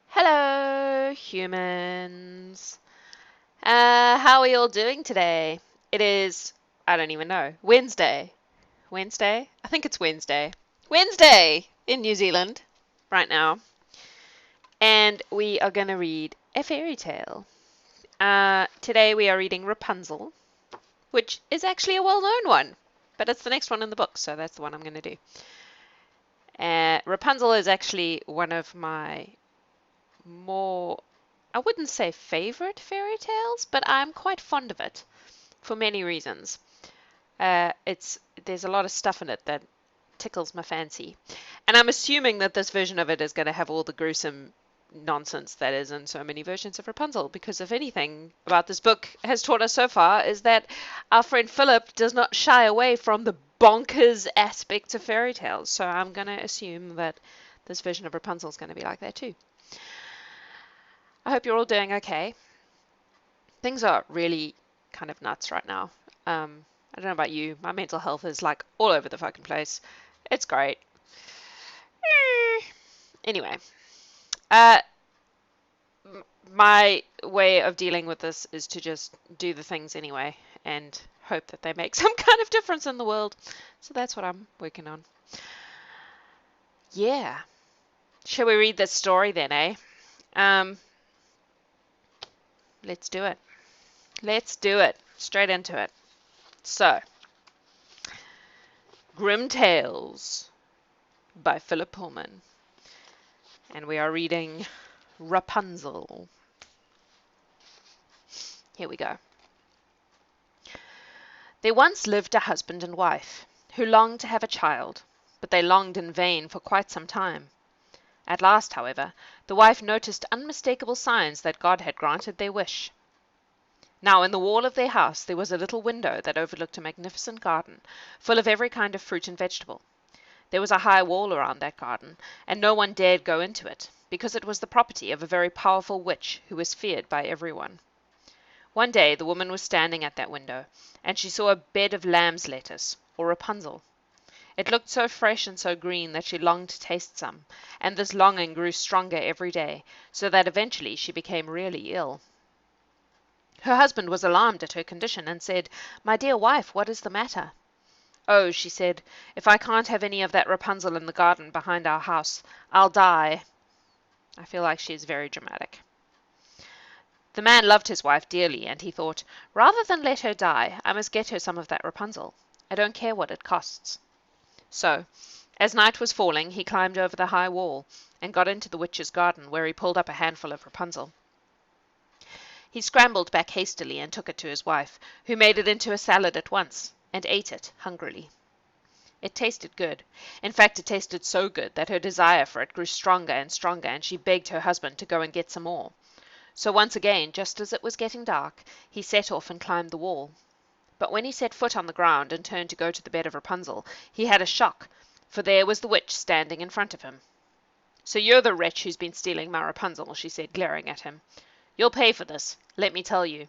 Hello, humans. How are you all doing today? It is, I don't even know, Wednesday. Wednesday? I think it's Wednesday. Wednesday in New Zealand right now. And we are going to read a fairy tale. Today we are reading Rapunzel, which is actually a well-known one, but it's the next one in the book, so that's the one I'm going to do. Rapunzel is actually one of my more, I wouldn't say favorite fairy tales, but I'm quite fond of it for many reasons. There's a lot of stuff in it that tickles my fancy, and I'm assuming that this version of it is going to have all the gruesome nonsense that is in so many versions of Rapunzel, because if anything about this book has taught us so far is that our friend Philip does not shy away from the bonkers aspects of fairy tales. So I'm going to assume that this version of Rapunzel is going to be like that too. I hope you're all doing okay. Things are really kind of nuts right now. I don't know about you. My mental health is like all over the fucking place. It's great. Anyway, my way of dealing with this is to just do the things anyway and hope that they make some kind of difference in the world. So that's what I'm working on. Yeah. Shall we read this story then, eh? Let's do it. Let's do it. Straight into it. So, Grimm Tales by Philip Pullman. And we are reading Rapunzel. Here we go. There once lived a husband and wife who longed to have a child, but they longed in vain for quite some time. At last, however, the wife noticed unmistakable signs that God had granted their wish. Now in the wall of their house there was a little window that overlooked a magnificent garden, full of every kind of fruit and vegetable. There was a high wall around that garden, and no one dared go into it, because it was the property of a very powerful witch who was feared by everyone. One day the woman was standing at that window, and she saw a bed of lamb's lettuce, or Rapunzel. It looked so fresh and so green that she longed to taste some, and this longing grew stronger every day, so that eventually she became really ill. Her husband was alarmed at her condition, and said, "My dear wife, what is the matter?" "Oh," she said, "if I can't have any of that Rapunzel in the garden behind our house, I'll die." I feel like she is very dramatic. The man loved his wife dearly, and he thought, rather than let her die, I must get her some of that Rapunzel. I don't care what it costs. So, as night was falling, he climbed over the high wall, and got into the witch's garden, where he pulled up a handful of Rapunzel. He scrambled back hastily and took it to his wife, who made it into a salad at once, and ate it hungrily. It tasted good. In fact, it tasted so good that her desire for it grew stronger and stronger, and she begged her husband to go and get some more. So once again, just as it was getting dark, he set off and climbed the wall. But when he set foot on the ground and turned to go to the bed of Rapunzel, he had a shock, for there was the witch standing in front of him. "So you're the wretch who's been stealing my Rapunzel," she said, glaring at him. "You'll pay for this, let me tell you."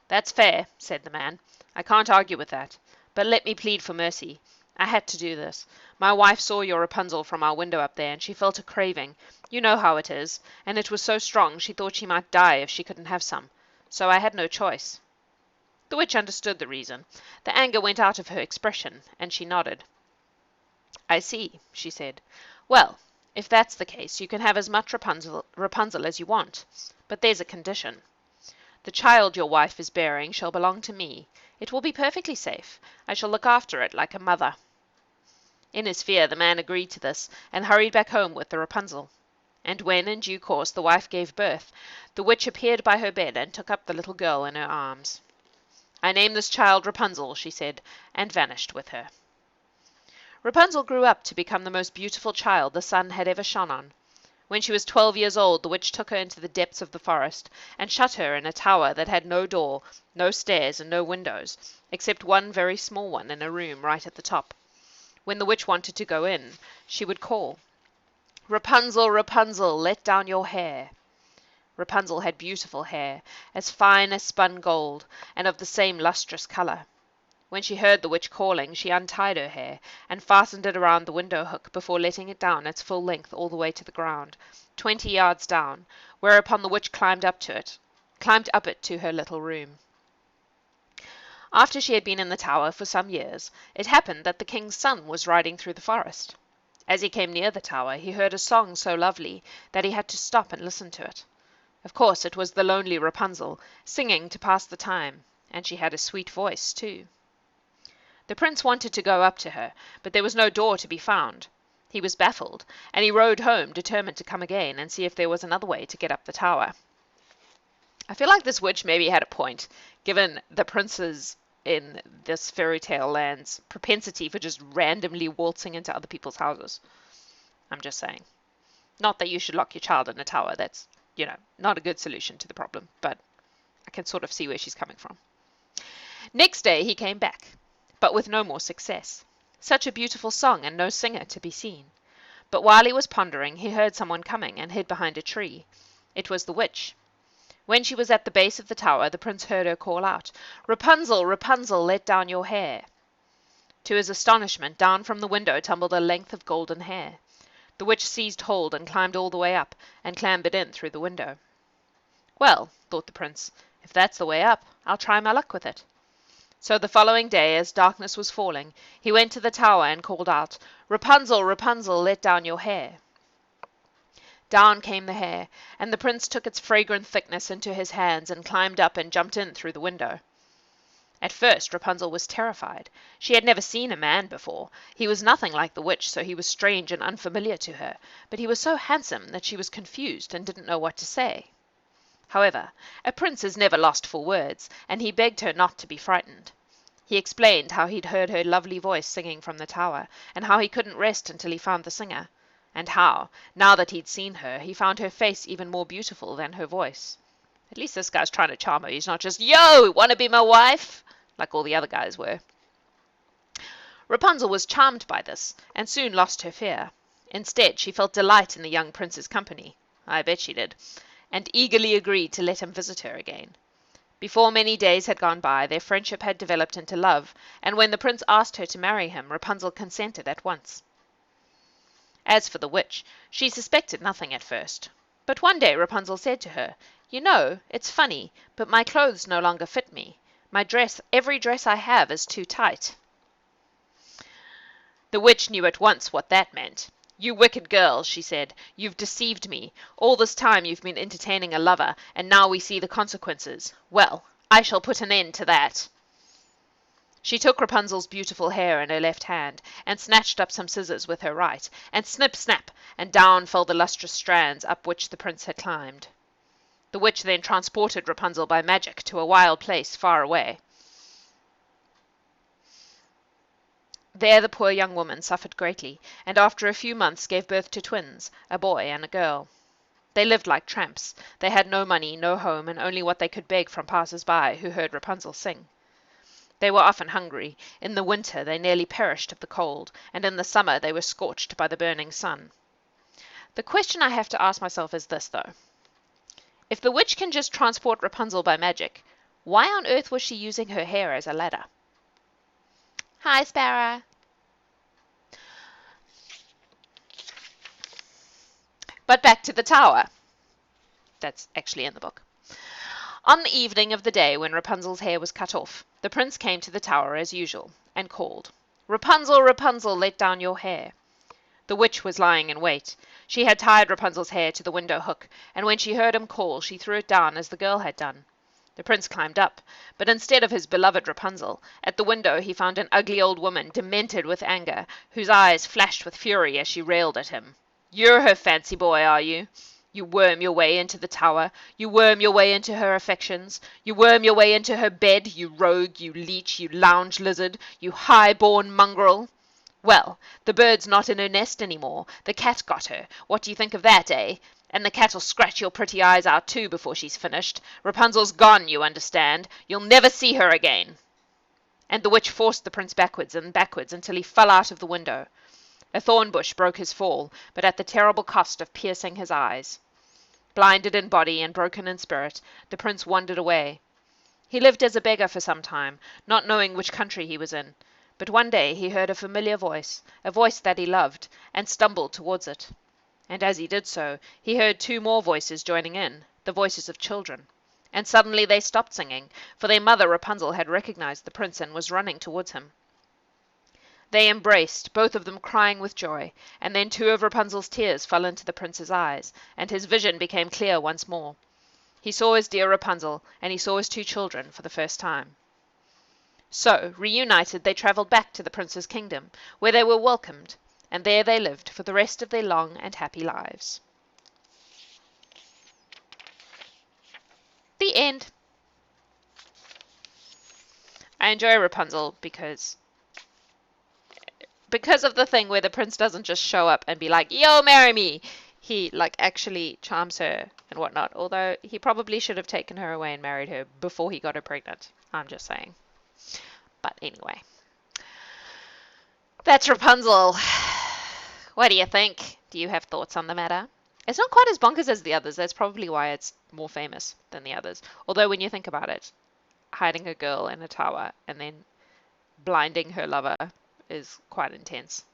"That's fair," said the man. "I can't argue with that. But let me plead for mercy. I had to do this. My wife saw your Rapunzel from our window up there, and she felt a craving. You know how it is. And it was so strong she thought she might die if she couldn't have some. So I had no choice." The witch understood the reason. The anger went out of her expression, and she nodded. "I see," she said. "Well, if that's the case, you can have as much Rapunzel as you want. But there's a condition. The child your wife is bearing shall belong to me. It will be perfectly safe. I shall look after it like a mother." In his fear, the man agreed to this, and hurried back home with the Rapunzel. And when, in due course, the wife gave birth, the witch appeared by her bed and took up the little girl in her arms. "I name this child Rapunzel," she said, and vanished with her. Rapunzel grew up to become the most beautiful child the sun had ever shone on. When she was 12 years old, the witch took her into the depths of the forest, and shut her in a tower that had no door, no stairs, and no windows, except one very small one in a room right at the top. When the witch wanted to go in, she would call, "Rapunzel, Rapunzel, let down your hair." Rapunzel had beautiful hair, as fine as spun gold, and of the same lustrous colour. When she heard the witch calling, she untied her hair, and fastened it around the window hook before letting it down its full length all the way to the ground, 20 yards down, whereupon the witch climbed up it to her little room. After she had been in the tower for some years, it happened that the king's son was riding through the forest. As he came near the tower, he heard a song so lovely that he had to stop and listen to it. Of course, it was the lonely Rapunzel, singing to pass the time, and she had a sweet voice, too. The prince wanted to go up to her, but there was no door to be found. He was baffled, and he rode home, determined to come again and see if there was another way to get up the tower. I feel like this witch maybe had a point, given the prince's in this fairy tale land's propensity for just randomly waltzing into other people's houses. I'm just saying. Not that you should lock your child in a tower. That's, not a good solution to the problem, but I can sort of see where she's coming from. Next day he came back, but with no more success. Such a beautiful song and no singer to be seen. But while he was pondering, he heard someone coming and hid behind a tree. It was the witch. When she was at the base of the tower, the prince heard her call out, "Rapunzel, Rapunzel, let down your hair." To his astonishment, down from the window tumbled a length of golden hair. The witch seized hold and climbed all the way up, and clambered in through the window. Well, thought the prince, if that's the way up, I'll try my luck with it. So the following day, as darkness was falling, he went to the tower and called out, "Rapunzel, Rapunzel, let down your hair." Down came the hair, and the prince took its fragrant thickness into his hands and climbed up and jumped in through the window. At first Rapunzel was terrified. She had never seen a man before. He was nothing like the witch, so he was strange and unfamiliar to her, but he was so handsome that she was confused and didn't know what to say. However, a prince is never lost for words, and he begged her not to be frightened. He explained how he'd heard her lovely voice singing from the tower, and how he couldn't rest until he found the singer, and how, now that he'd seen her, he found her face even more beautiful than her voice. At least this guy's trying to charm her. He's not just, "Yo, wanna be my wife?" like all the other guys were. Rapunzel was charmed by this, and soon lost her fear. Instead, she felt delight in the young prince's company. I bet she did, and eagerly agreed to let him visit her again. Before many days had gone by, their friendship had developed into love, and when the prince asked her to marry him, Rapunzel consented at once. As for the witch, she suspected nothing at first. But one day Rapunzel said to her, "You know, it's funny, but my clothes no longer fit me. Every dress I have is too tight." The witch knew at once what that meant. "You wicked girl," she said, "you've deceived me. All this time you've been entertaining a lover, and now we see the consequences. Well, I shall put an end to that." She took Rapunzel's beautiful hair in her left hand, and snatched up some scissors with her right, and snip, snap, and down fell the lustrous strands up which the prince had climbed. The witch then transported Rapunzel by magic to a wild place far away. There the poor young woman suffered greatly, and after a few months gave birth to twins, a boy and a girl. They lived like tramps. They had no money, no home, and only what they could beg from passers-by who heard Rapunzel sing. They were often hungry. In the winter they nearly perished of the cold, and in the summer they were scorched by the burning sun. The question I have to ask myself is this, though. If the witch can just transport Rapunzel by magic, why on earth was she using her hair as a ladder? Hi, Sparrow. But back to the tower. That's actually in the book. On the evening of the day when Rapunzel's hair was cut off, the prince came to the tower as usual, and called, "Rapunzel, Rapunzel, let down your hair." The witch was lying in wait. She had tied Rapunzel's hair to the window hook, and when she heard him call, she threw it down as the girl had done. The prince climbed up, but instead of his beloved Rapunzel, at the window he found an ugly old woman, demented with anger, whose eyes flashed with fury as she railed at him. "You're her fancy boy, are you? You worm your way into the tower. You worm your way into her affections. You worm your way into her bed, you rogue, you leech, you lounge lizard, you high-born mongrel. Well, the bird's not in her nest any more. The cat got her. What do you think of that, eh? And the cat'll scratch your pretty eyes out too before she's finished. Rapunzel's gone, you understand. You'll never see her again." And the witch forced the prince backwards and backwards until he fell out of the window. A thorn bush broke his fall, but at the terrible cost of piercing his eyes. Blinded in body and broken in spirit, the prince wandered away. He lived as a beggar for some time, not knowing which country he was in. But one day he heard a familiar voice, a voice that he loved, and stumbled towards it. And as he did so, he heard two more voices joining in, the voices of children. And suddenly they stopped singing, for their mother Rapunzel had recognized the prince and was running towards him. They embraced, both of them crying with joy, and then two of Rapunzel's tears fell into the prince's eyes, and his vision became clear once more. He saw his dear Rapunzel, and he saw his two children for the first time. So, reunited, they travelled back to the prince's kingdom, where they were welcomed, and there they lived for the rest of their long and happy lives. The end. I enjoy Rapunzel because of the thing where the prince doesn't just show up and be like, "Yo, marry me." He like actually charms her and whatnot. Although he probably should have taken her away and married her before he got her pregnant. I'm just saying. But anyway, that's Rapunzel. What do you think? Do you have thoughts on the matter? It's not quite as bonkers as the others. That's probably why it's more famous than the others. Although when you think about it, hiding a girl in a tower and then blinding her lover is quite intense.